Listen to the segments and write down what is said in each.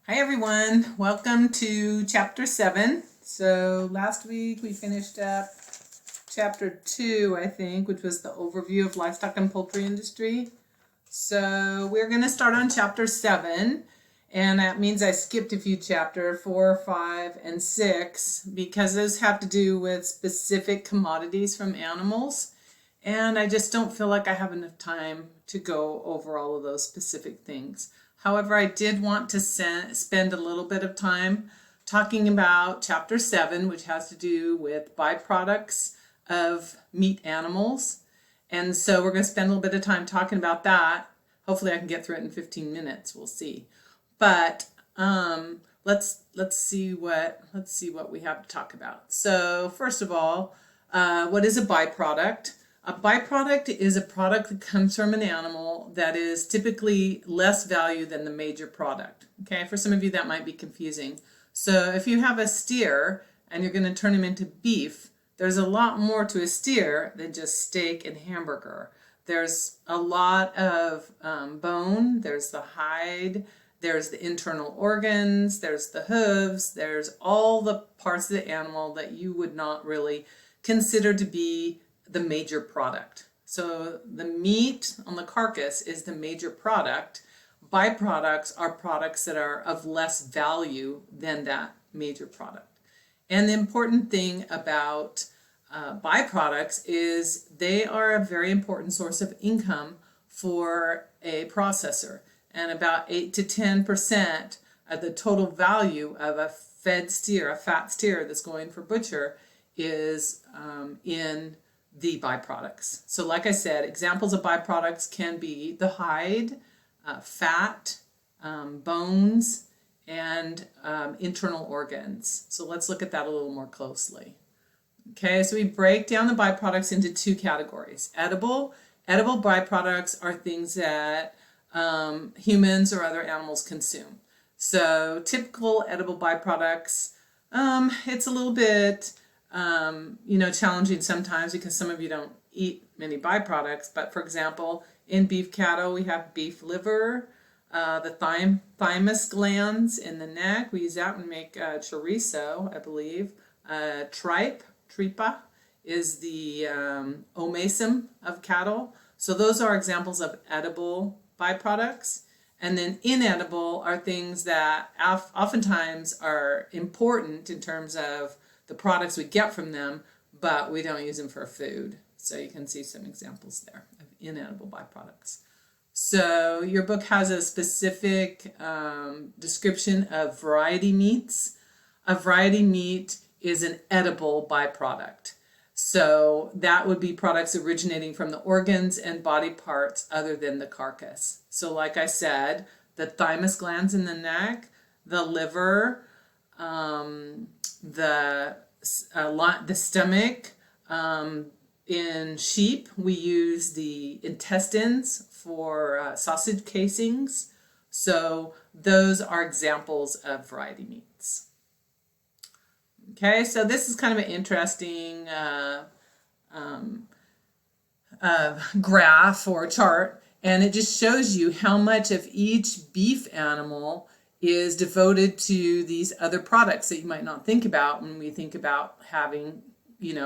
Hi everyone, welcome to chapter 7. So last week we finished up chapter 2, I think, which was the overview of livestock and poultry industry. So we're going to start on chapter 7, and that means I skipped a few chapters, 4, 5, and 6, because those have to do with specific commodities from animals. And I just don't feel like I have enough time to go over all of those specific things. However, I did want to spend a little bit of time talking about chapter 7, which has to do with byproducts of meat animals. And so we're going to spend a little bit of time talking about that. Hopefully I can get through it in 15 minutes. We'll see. But let's see what we have to talk about. So first of all, what is a byproduct? A byproduct is a product that comes from an animal that is typically less value than the major product. Okay, for some of you that might be confusing. So if you have a steer and you're going to turn him into beef, there's a lot more to a steer than just steak and hamburger. There's a lot of bone, there's the hide, there's the internal organs, there's the hooves, there's all the parts of the animal that you would not really consider to be the major product. So the meat on the carcass is the major product. Byproducts are products that are of less value than that major product. And the important thing about byproducts is they are a very important source of income for a processor. And about 8 to 10% of the total value of a fed steer, a fat steer that's going for butcher, is in the byproducts. So like I said, examples of byproducts can be the hide, fat, bones, and internal organs. So let's look at that a little more closely. Okay, so we break down the byproducts into two categories. Edible byproducts are things that humans or other animals consume. So typical edible byproducts, it's a little bit challenging sometimes because some of you don't eat many byproducts. But for example, in beef cattle, we have beef liver, the thymus glands in the neck. We use that to make chorizo, I believe. Tripa is the omasum of cattle. So those are examples of edible byproducts. And then inedible are things that oftentimes are important in terms of the products we get from them, but we don't use them for food. So you can see some examples there of inedible byproducts. So your book has a specific description of variety meats. A variety meat is an edible byproduct. So that would be products originating from the organs and body parts other than the carcass. So like I said, the thymus glands in the neck, the liver, the stomach. In sheep, we use the intestines for sausage casings. So those are examples of variety meats. Okay, so this is kind of an interesting graph or chart, and it just shows you how much of each beef animal is devoted to these other products that you might not think about when we think about having,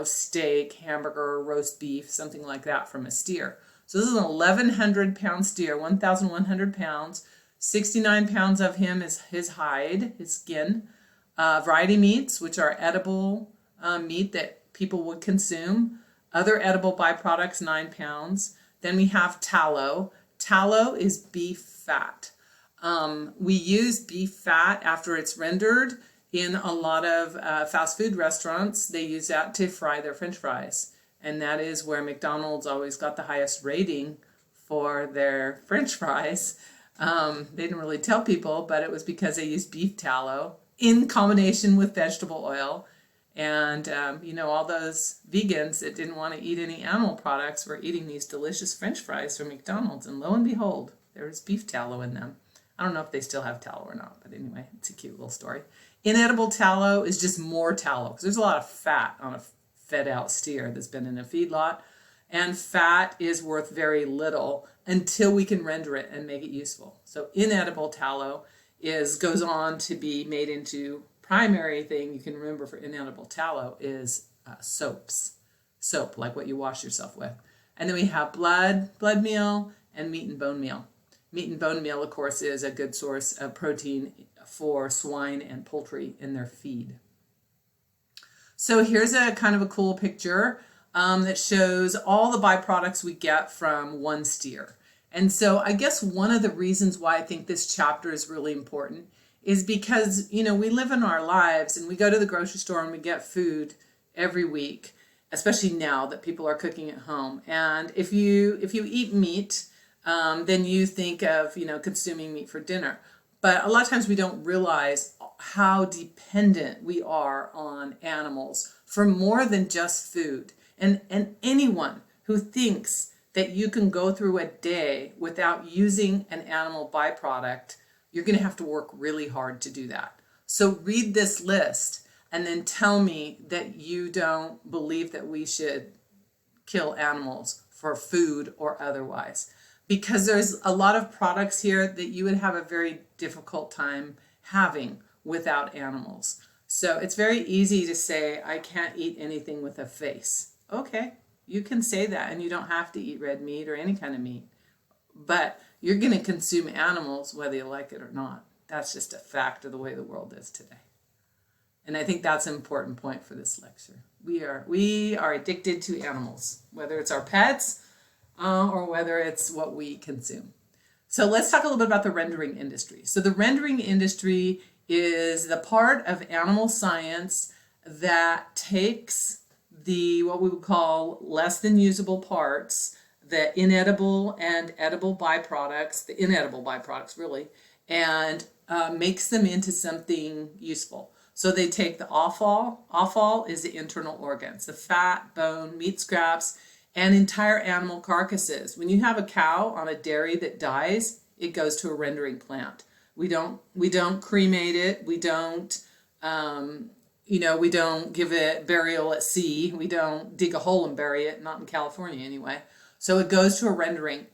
steak, hamburger, roast beef, something like that from a steer. So this is an 1,100 pound steer, 1,100 pounds. 69 pounds of him is his hide, his skin. Variety meats, which are edible meat that people would consume. Other edible byproducts, 9 pounds. Then we have tallow. Tallow is beef fat. We use beef fat after it's rendered in a lot of fast food restaurants. They use that to fry their French fries. And that is where McDonald's always got the highest rating for their French fries. They didn't really tell people, but it was because they used beef tallow in combination with vegetable oil. And, all those vegans that didn't want to eat any animal products were eating these delicious French fries from McDonald's. And lo and behold, there was beef tallow in them. I don't know if they still have tallow or not, but anyway, it's a cute little story. Inedible tallow is just more tallow because there's a lot of fat on a fed out steer that's been in a feedlot. And fat is worth very little until we can render it and make it useful. So inedible tallow goes on to be made into primary thing you can remember for inedible tallow is soap, like what you wash yourself with. And then we have blood meal, and meat and bone meal. Meat and bone meal, of course, is a good source of protein for swine and poultry in their feed. So here's a kind of a cool picture that shows all the byproducts we get from one steer. And so I guess one of the reasons why I think this chapter is really important is because, we live in our lives and we go to the grocery store and we get food every week, especially now that people are cooking at home. And if you eat meat, then you think of, consuming meat for dinner. But a lot of times we don't realize how dependent we are on animals for more than just food. And anyone who thinks that you can go through a day without using an animal byproduct, you're going to have to work really hard to do that. So read this list and then tell me that you don't believe that we should kill animals for food or otherwise. Because there's a lot of products here that you would have a very difficult time having without animals. So it's very easy to say, I can't eat anything with a face. Okay, you can say that, and you don't have to eat red meat or any kind of meat. But you're going to consume animals whether you like it or not. That's just a fact of the way the world is today. And I think that's an important point for this lecture. We are addicted to animals, whether it's our pets or whether it's what we consume. So let's talk a little bit about the rendering industry. So the rendering industry is the part of animal science that takes what we would call less than usable parts, the inedible and edible byproducts, the inedible byproducts really, and makes them into something useful. So they take the offal is the internal organs, the fat, bone, meat scraps, and entire animal carcasses. When you have a cow on a dairy that dies, it goes to a rendering plant. We don't cremate it. We don't, we don't give it burial at sea. We don't dig a hole and bury it, not in California anyway. So it goes to the rendering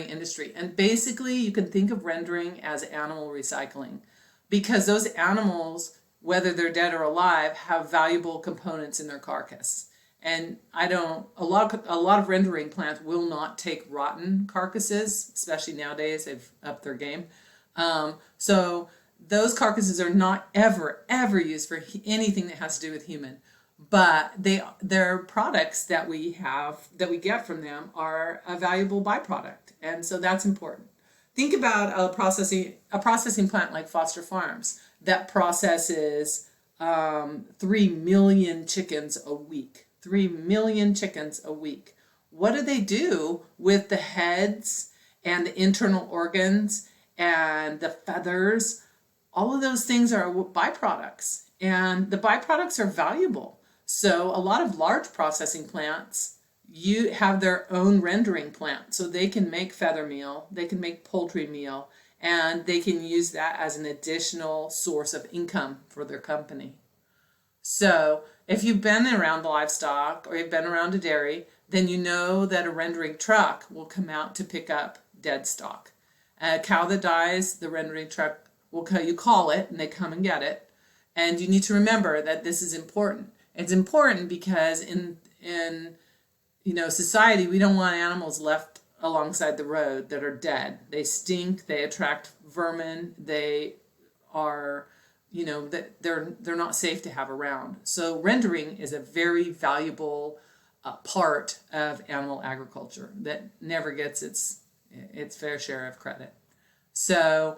industry. And basically you can think of rendering as animal recycling because those animals, whether they're dead or alive, have valuable components in their carcass. And a lot of rendering plants will not take rotten carcasses, especially nowadays. They've upped their game. So those carcasses are not ever used for anything that has to do with human. But their products that we get from them are a valuable byproduct, and so that's important. Think about a processing plant like Foster Farms that processes 3 million chickens a week. 3 million chickens a week. What do they do with the heads and the internal organs and the feathers? All of those things are byproducts, and the byproducts are valuable. So a lot of large processing plants have their own rendering plant, so they can make feather meal, they can make poultry meal, and they can use that as an additional source of income for their company. So if you've been around the livestock or you've been around a dairy, then you know that a rendering truck will come out to pick up dead stock. A cow that dies, the rendering truck you call it, and they come and get it. And you need to remember that this is important. It's important because in society, we don't want animals left alongside the road that are dead. They stink, they attract vermin, they are, they're not safe to have around. So rendering is a very valuable part of animal agriculture that never gets its fair share of credit. So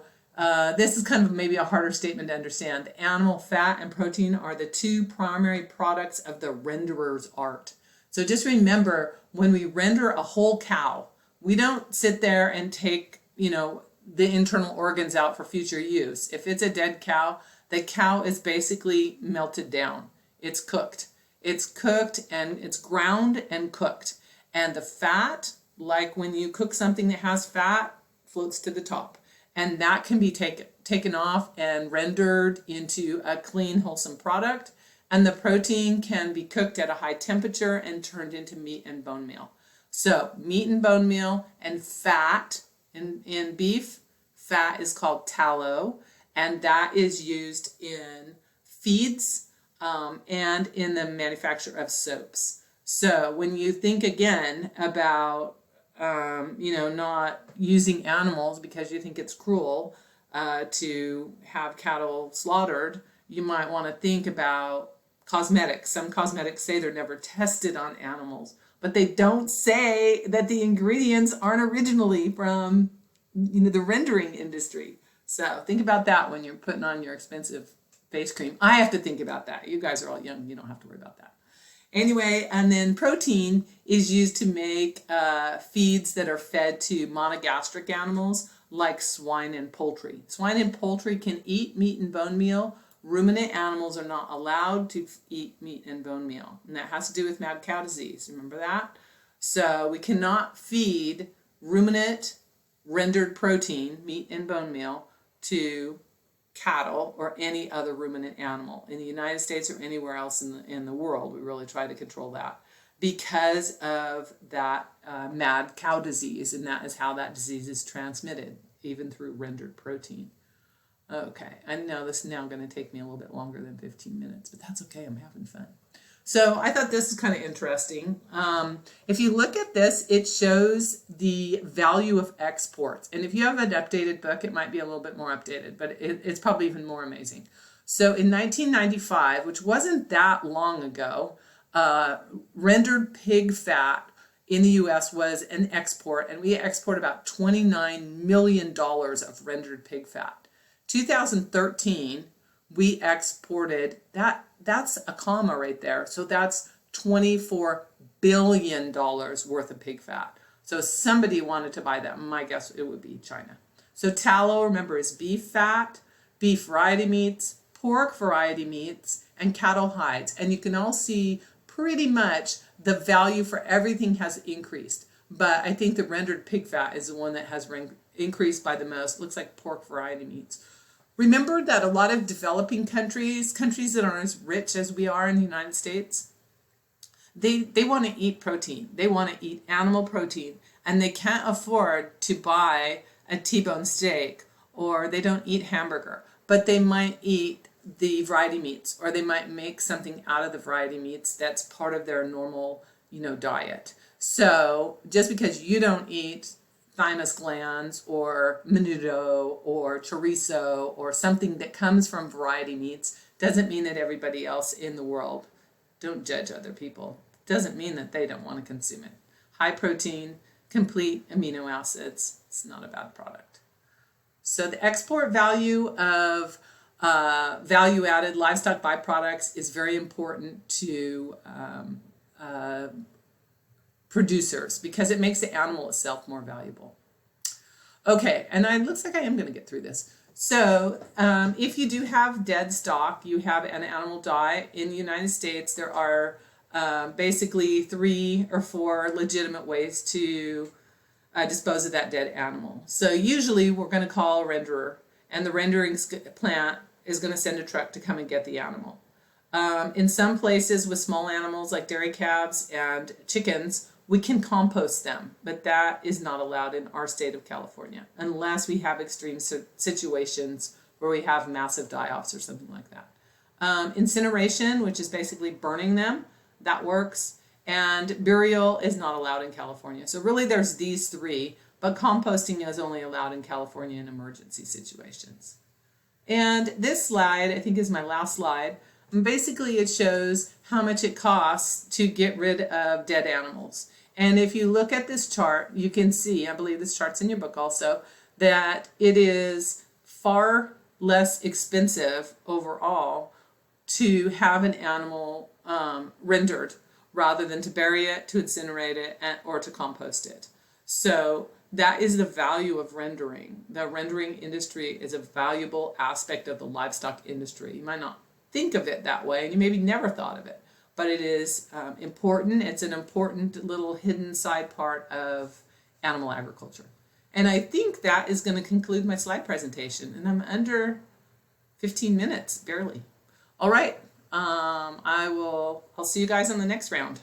this is kind of maybe a harder statement to understand. The animal fat and protein are the two primary products of the renderer's art. So just remember, when we render a whole cow, we don't sit there and take, the internal organs out for future use. If it's a dead cow, the cow is basically melted down. It's cooked. It's cooked and it's ground and cooked. And the fat, like when you cook something that has fat, floats to the top. And that can be taken off and rendered into a clean, wholesome product. And the protein can be cooked at a high temperature and turned into meat and bone meal. So meat and bone meal and fat in beef, fat is called tallow. and that is used in feeds and in the manufacture of soaps. So when you think again about not using animals because you think it's cruel to have cattle slaughtered, you might want to think about cosmetics. Some cosmetics say they're never tested on animals, but they don't say that the ingredients aren't originally from the rendering industry. So think about that when you're putting on your expensive face cream. I have to think about that. You guys are all young. You don't have to worry about that. Anyway, and then protein is used to make feeds that are fed to monogastric animals like swine and poultry. Swine and poultry can eat meat and bone meal. Ruminant animals are not allowed to eat meat and bone meal. And that has to do with mad cow disease. Remember that? So we cannot feed ruminant rendered protein, meat and bone meal, to cattle or any other ruminant animal in the United States or anywhere else in the world. We really try to control that because of that mad cow disease, and that is how that disease is transmitted, even through rendered protein. Okay, I know this is now going to take me a little bit longer than 15 minutes, but that's okay. I'm having fun. So I thought this is kind of interesting. If you look at this, it shows the value of exports. And if you have an updated book, it might be a little bit more updated, but it's probably even more amazing. So in 1995, which wasn't that long ago, rendered pig fat in the U.S. was an export, and we export about $29 million of rendered pig fat. 2013, we exported that's a comma right there. So that's $24 billion worth of pig fat. So somebody wanted to buy that. My guess it would be China. So tallow, remember, is beef fat, beef variety meats, pork variety meats, and cattle hides. And you can all see pretty much the value for everything has increased. But I think the rendered pig fat is the one that has increased by the most. Looks like pork variety meats. Remember that a lot of developing countries that aren't as rich as we are in the United States, they want to eat protein. They want to eat animal protein, and they can't afford to buy a T-bone steak, or they don't eat hamburger, but they might eat the variety meats, or they might make something out of the variety meats that's part of their normal, diet. So just because you don't eat thymus glands or menudo or chorizo or something that comes from variety meats doesn't mean that everybody else in the world, don't judge other people, doesn't mean that they don't want to consume it. High protein, complete amino acids, it's not a bad product. So the export value of value-added livestock byproducts is very important to producers because it makes the animal itself more valuable. Okay, and it looks like I am going to get through this. So if you do have dead stock, you have an animal die in the United States, there are basically 3 or 4 legitimate ways to dispose of that dead animal. So usually we're going to call a renderer, and the rendering plant is going to send a truck to come and get the animal. In some places with small animals like dairy calves and chickens, we can compost them, but that is not allowed in our state of California unless we have extreme situations where we have massive die-offs or something like that. Incineration, which is basically burning them, that works. And burial is not allowed in California. So really there's these 3, but composting is only allowed in California in emergency situations. And this slide, I think, is my last slide. And basically it shows how much it costs to get rid of dead animals. And if you look at this chart, you can see, I believe this chart's in your book also, that it is far less expensive overall to have an animal rendered rather than to bury it, to incinerate it, or to compost it. So that is the value of rendering. The rendering industry is a valuable aspect of the livestock industry. You might not think of it that way, and you maybe never thought of it, but it is important. It's an important little hidden side part of animal agriculture. And I think that is going to conclude my slide presentation, and I'm under 15 minutes, barely. All right, I'll see you guys on the next round.